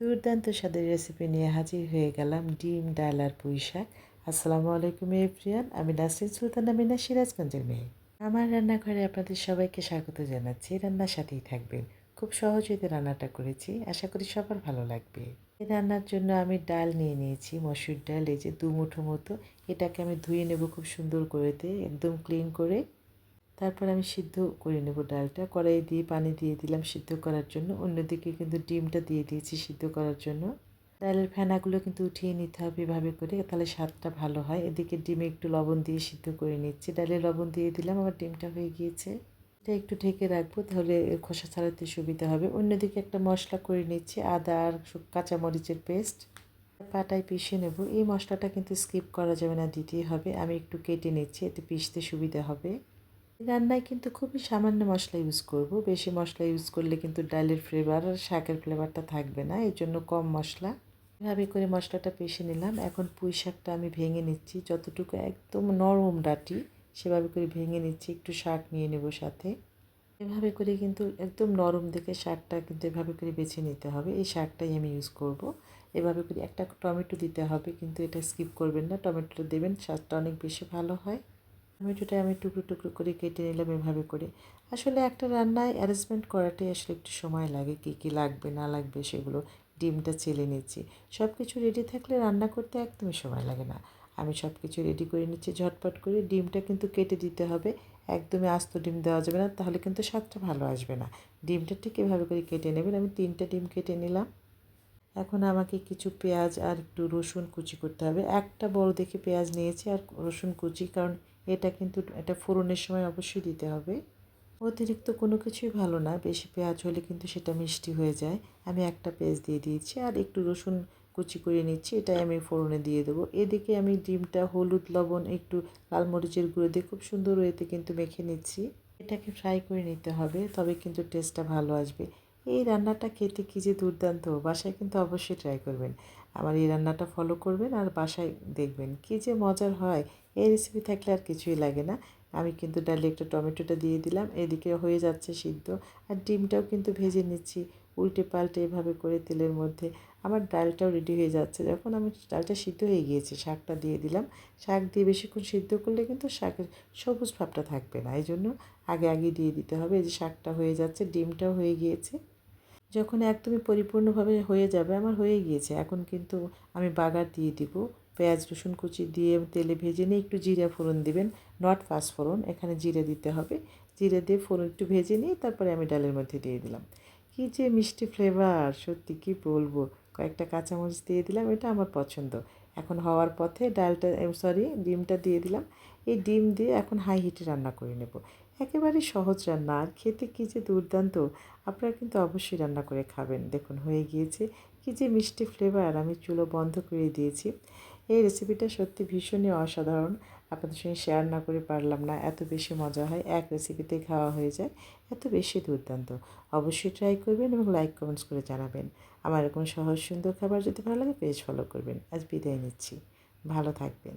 দুর্দান্ত স্বাদের রেসিপি নিয়ে হাজির হয়ে গেলাম ডিম, ডাল আর পুঁই শাক। আসসালামু আলাইকুম এভরিওয়ান। আমি নাসরিন সুলতানা মিনা, সিরাজগঞ্জের মেয়ে। আমার রান্নাঘরে আপনাদের সবাইকে স্বাগত জানাচ্ছি। রান্নার সাথেই থাকবেন। খুব সহজেই রান্নাটা করেছি, আশা করি সবার ভালো লাগবে। এই রান্নার জন্য আমি ডাল নিয়ে নিয়েছি, মসুর ডাল, এই যে 2 মুঠো মতো। এটাকে আমি ধুয়ে নেব খুব সুন্দর করে, একদম ক্লিন করে। তারপর আমি সিদ্ধ করে নেব ডালটা। কড়াইয়ে দিয়ে পানি দিয়ে দিলাম সিদ্ধ করার জন্য। অন্যদিকে কিন্তু ডিমটা দিয়ে দিয়েছি সিদ্ধ করার জন্য। ডালের ফেনাগুলো কিন্তু উঠিয়ে নিতে হবে এভাবে করে, তাহলে স্বাদটা ভালো হয়। এদিকে ডিমে একটু লবণ দিয়ে সিদ্ধ করে নিচ্ছি। ডালে লবণ দিয়ে দিলাম, আমার ডিমটা হয়ে গিয়েছে। এটা একটু ঢেকে রাখবো, তাহলে এর খোসা ছাড়াতে সুবিধা হবে। অন্যদিকে একটা মশলা করে নিচ্ছি, আদা আর কাঁচামরিচের পেস্ট। পাটায় পিষে নেব। এই মশলাটা কিন্তু স্কিপ করা যাবে না, দিতেই হবে। আমি একটু কেটে নিচ্ছি, এতে পিষতে সুবিধা হবে। রান্নায় কিন্তু খুবই সামান্য মশলা ইউজ করব। বেশি মশলা ইউজ করলে কিন্তু ডালের ফ্লেভার আর শাকের ফ্লেভারটা থাকবে না, এর জন্য কম মশলা। এভাবে করে মশলাটা পিষে নিলাম। এখন পুঁই শাকটা আমি ভেঙে নিচ্ছি, যতটুকু একদম নরম ডাঁটি সেভাবে করে ভেঙে নিচ্ছি। একটু শাক নিয়ে নেব সাথে। এভাবে করে কিন্তু একদম নরম দেখে শাকটা কিন্তু এভাবে করে বেছে নিতে হবে। এই শাকটাই আমি ইউজ করব। এভাবে করে একটা টমেটো দিতে হবে, কিন্তু এটা স্কিপ করবেন না, টমেটোটা দেবেন, স্বাদটা অনেক বেশি ভালো হয়। টমেটোটা আমি টুকরো টুকরো করে কেটে নিলাম এভাবে করে। আসলে একটা রান্নায় অ্যারেঞ্জমেন্ট করাটাই আসলে একটু সময় লাগে, কী কী লাগবে না লাগবে সেগুলো। ডিমটা চেলে নিচ্ছি। সব কিছু রেডি থাকলে রান্না করতে একদমই সময় লাগে না। আমি সব কিছু রেডি করে নিচ্ছি ঝটপট করে। ডিমটা কিন্তু কেটে দিতে হবে, একদমই আস্ত ডিম দেওয়া যাবে না, তাহলে কিন্তু স্বাদটা ভালো আসবে না। ডিমটা ঠিক এভাবে করে কেটে নেবেন। আমি 3টা ডিম কেটে নিলাম। এখন আমাকে কিছু পেঁয়াজ আর একটু রসুন কুচি করতে হবে। একটা বড় দেখে পেঁয়াজ নিয়েছি আর রসুন কুচি, কারণ এটা ফোড়নের সময় অবশ্যই দিতে হবে। অতিরিক্ত কোনো কিছুই ভালো না, বেশি পেঁয়াজ হলে কিন্তু সেটা মিষ্টি হয়ে যায়। আমি একটা পেঁয়াজ দিয়ে দিয়েছি আর একটু রসুন কুচি করে নিচ্ছি, এটাই আমি ফোড়নে দিয়ে দেবো। এদিকে আমি ডিমটা হলুদ, লবণ, একটু লাল মরিচের গুঁড়ো দিয়ে খুব সুন্দর ওয়েতে কিন্তু মেখে নিচ্ছি। এটাকে ফ্রাই করে নিতে হবে, তবে কিন্তু টেস্টটা ভালো আসবে। এই রান্নাটা খেতে কী যে দুর্দান্ত, বাসায় কিন্তু অবশ্যই ট্রাই করবেন। আমার এই রান্নাটা ফলো করবেন আর বাসায় দেখবেন কী যে মজার হয়। এই রেসিপি থাকলে আর কিছুই লাগে না। আমি কিন্তু ডালে একটা টমেটোটা দিয়ে দিলাম, এদিকে হয়ে যাচ্ছে সিদ্ধ। আর ডিমটাও কিন্তু ভেজে নিচ্ছি উল্টে পাল্টে এভাবে করে তেলের মধ্যে। আমার ডালটাও রেডি হয়ে যাচ্ছে। যখন আমি ডালটা সিদ্ধ হয়ে গিয়েছে, শাকটা দিয়ে দিলাম। শাক দিয়ে বেশিক্ষণ সিদ্ধ করলে কিন্তু শাকের সবুজ ভাবটা থাকবে না, এই জন্য আগে আগে দিয়ে দিতে হবে। এই যে শাকটা হয়ে যাচ্ছে, ডিমটাও হয়ে গিয়েছে। যখন একদমই পরিপূর্ণভাবে হয়ে যাবে, আমার হয়ে গিয়েছে, এখন কিন্তু আমি বাগার দিয়ে দিব। পেঁয়াজ রসুন কুচি দিয়ে তেলে ভেজে নিয়ে একটু জিরা ফোড়ন দিবেন, নট পাঁচ ফোড়ন, এখানে জিরে দিতে হবে। জিরে দিয়ে ফোড়ন একটু ভেজে নিয়ে তারপরে আমি ডালের মধ্যে দিয়ে দিলাম। কী যে মিষ্টি ফ্লেভার, সত্যি কী বলবো। কয়েকটা কাঁচামরিচ দিয়ে দিলাম, এটা আমার পছন্দ। এখন হওয়ার পথে ডিমটা দিয়ে দিলাম। এই ডিম দিয়ে এখন হাই হিটে রান্না করে নেব। একেবারে সহজ রান্না, আর খেতে কী যে দুর্দান্ত। আপনারা কিন্তু অবশ্যই রান্না করে খাবেন। দেখুন হয়ে গিয়েছে, কী যে মিষ্টি ফ্লেভার। আমি চুলো বন্ধ করে দিয়েছি। এই রেসিপিটা সত্যি ভীষণই অসাধারণ। আপনাদের সঙ্গে শেয়ার না করে পারলাম না, এত বেশি মজা হয়, এক রেসিপিতেই খাওয়া হয়ে যায়, এত বেশি দুর্দান্ত। অবশ্যই ট্রাই করবেন এবং লাইক কমেন্টস করে জানাবেন। আমার এরকম সহজ সুন্দর খাবার যদি ভালো লাগে পেজ ফলো করবেন। আজ বিদায় নিচ্ছি, ভালো থাকবেন।